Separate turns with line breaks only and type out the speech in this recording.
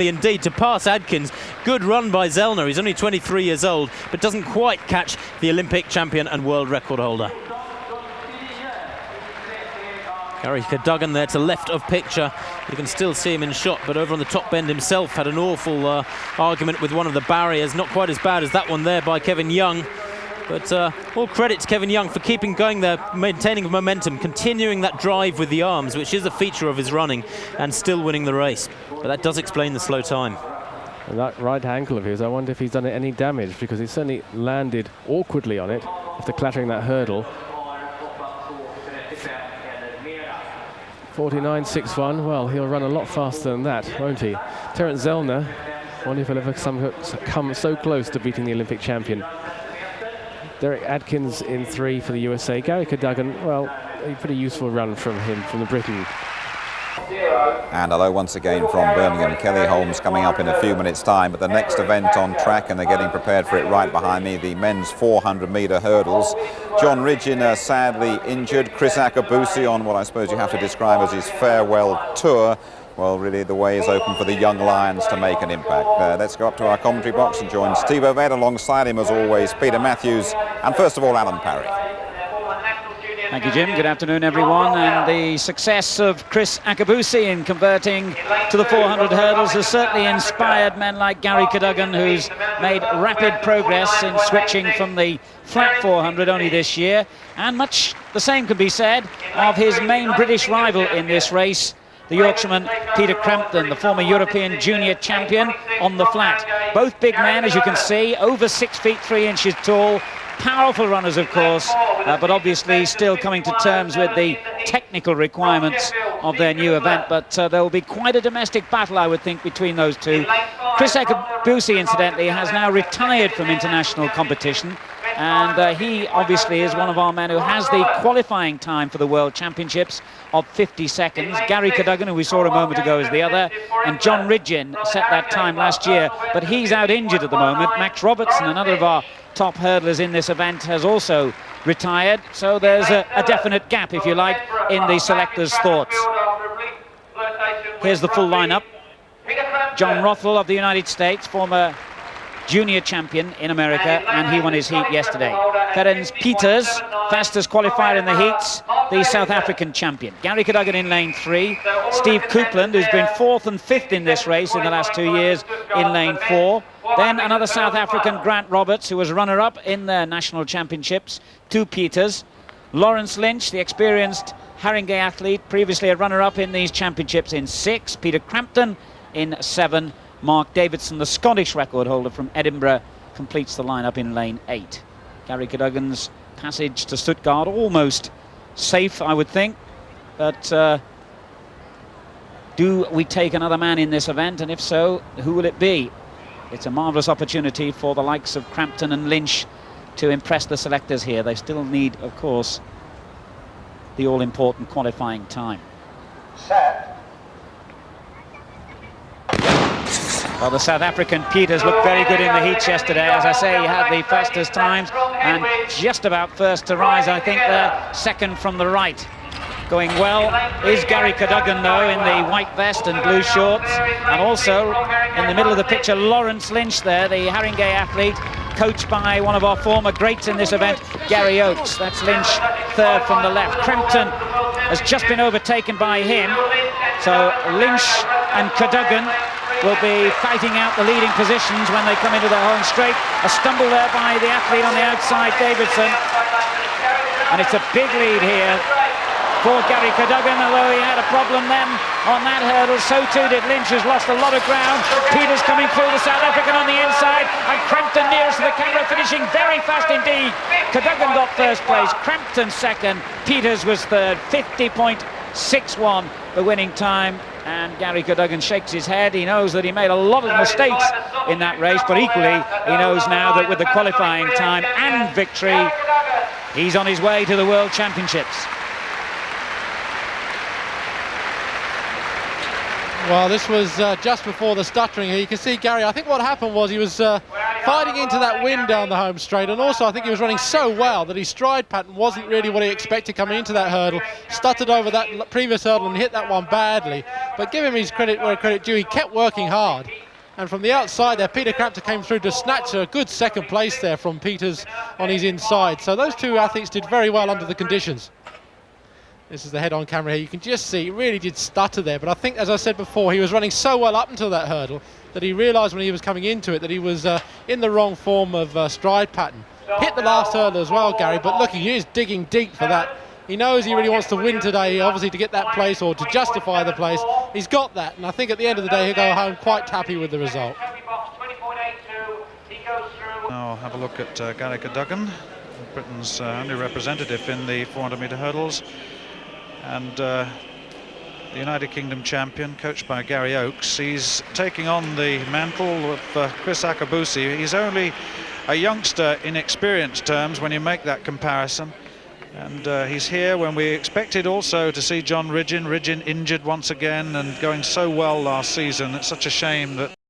Indeed, to pass Adkins. Good run by Zellner. He's only 23 years old, but doesn't quite catch the Olympic champion and world record holder. Gary Cadogan there to left of picture. You can still see him in shot, but over on the top bend himself had an awful argument with one of the barriers. Not quite as bad as that one there by Kevin Young. But all credit to Kevin Young for keeping going there, maintaining momentum, continuing that drive with the arms, which is a feature of his running, and still winning the race. But that does explain the slow time.
And that right ankle of his, I wonder if he's done it any damage, because he certainly landed awkwardly on it after clattering that hurdle. 49.61, well, he'll run a lot faster than that, won't he? Terence Zellner, I wonder if he'll ever come so close to beating the Olympic champion. Derek Adkins in 3 for the USA. Gary Cadogan, well, a pretty useful run from him, from the Briton.
And hello once again from Birmingham. Kelly Holmes coming up in a few minutes' time, but the next event on track, and they're getting prepared for it right behind me, the men's 400-metre hurdles. John Ridgen sadly injured. Chris Akabusi on what I suppose you have to describe as his farewell tour. Well, really the way is open for the young Lions to make an impact. Let's go up to our commentary box and join Steve Ovett. Alongside him, as always, Peter Matthews, and first of all, Alan Parry.
Thank you, Jim. Good afternoon, everyone. And the success of Chris Akabusi in converting to the 400 hurdles has certainly inspired men like Gary Cadogan, who's made rapid progress in switching from the flat 400 only this year. And much the same can be said of his main British rival in this race, the Yorkshireman Peter Crampton, the former European junior champion on the flat. Both big men, as you can see, over 6 feet 3 inches tall. Powerful runners, of course, but obviously still coming to terms with the technical requirements of their new event. But there will be quite a domestic battle, I would think, between those two. Chris Akabusi, incidentally, has now retired from international competition. And he obviously is one of our men who has the qualifying time for the World Championships of 50 seconds. Gary Cadogan, who we saw a moment ago, is the other. And John Ridgen set that time last year, but he's out injured at the moment. Max Robertson, another of our top hurdlers in this event, has also retired. So there's a definite gap, if you like, in the selectors' thoughts. Here's the full lineup. John Rothwell of the United States, former junior champion in America, and he won his heat yesterday. Ferenc Peters, fastest qualifier in the heats, the South African champion. Gary Cadogan in lane 3. Steve Coupland, who's been 4th and 5th in this race in the last 2 years, in lane 4. Then another South African, Grant Roberts, who was runner-up in the national championships, 2 Peters. Lawrence Lynch, the experienced Haringey athlete, previously a runner-up in these championships, in 6. Peter Crampton in 7. Mark Davidson, the Scottish record holder from Edinburgh, completes the lineup in lane 8. Gary Cadogan's passage to Stuttgart almost safe, I would think. But do we take another man in this event? And if so, who will it be? It's a marvellous opportunity for the likes of Crampton and Lynch to impress the selectors here. They still need, of course, the all-important qualifying time. Set. Well, the South African Peters looked very good in the heats yesterday. As I say, he had the fastest times and just about first to rise. I think they're second from the right. Going well is Gary Cadogan, though, in the white vest and blue shorts. And also, in the middle of the picture, Lawrence Lynch there, the Haringey athlete, coached by one of our former greats in this event, Gary Oakes. That's Lynch, 3rd from the left. Crampton has just been overtaken by him. So Lynch and Cadogan will be fighting out the leading positions when they come into their home straight. A stumble there by the athlete on the outside, Davidson. And it's a big lead here for Gary Cadogan, although he had a problem then on that hurdle. So too did Lynch, who's lost a lot of ground. Peters coming through, the South African on the inside, and Crampton nearest to the camera, finishing very fast indeed. Cadogan got first place, Crampton second, Peters was third, 50.61 the winning time. And Gary Cadogan shakes his head. He knows that he made a lot of mistakes in that race, but equally he knows now that with the qualifying time and victory, he's on his way to the World Championships.
Well, this was just before the stuttering here. You can see Gary, I think what happened was he was fighting into that wind down the home straight, and also I think he was running so well that his stride pattern wasn't really what he expected coming into that hurdle. Stuttered over that previous hurdle and hit that one badly, but give him his credit where credit due. He kept working hard, and from the outside there, Peter Crampton came through to snatch a good second place there from Peters on his inside. So those two athletes did very well under the conditions. This is the head-on camera here. You can just see he really did stutter there, but I think, as I said before, he was running so well up until that hurdle that he realised when he was coming into it that he was in the wrong form of stride pattern. Hit the last hurdle as well, Gary, but look, he is digging deep for that. He knows he really wants to win today, obviously, to get that place or to justify the place. He's got that, and I think at the end of the day he'll go home quite happy with the result.
Now have a look at Gary Cadogan, Britain's only representative in the 400-metre hurdles, and the United Kingdom champion, coached by Gary Oakes. He's taking on the mantle of Chris Akabusi. He's only a youngster in experience terms when you make that comparison, and he's here when we expected also to see John Ridgin injured once again and going so well last season. It's such a shame that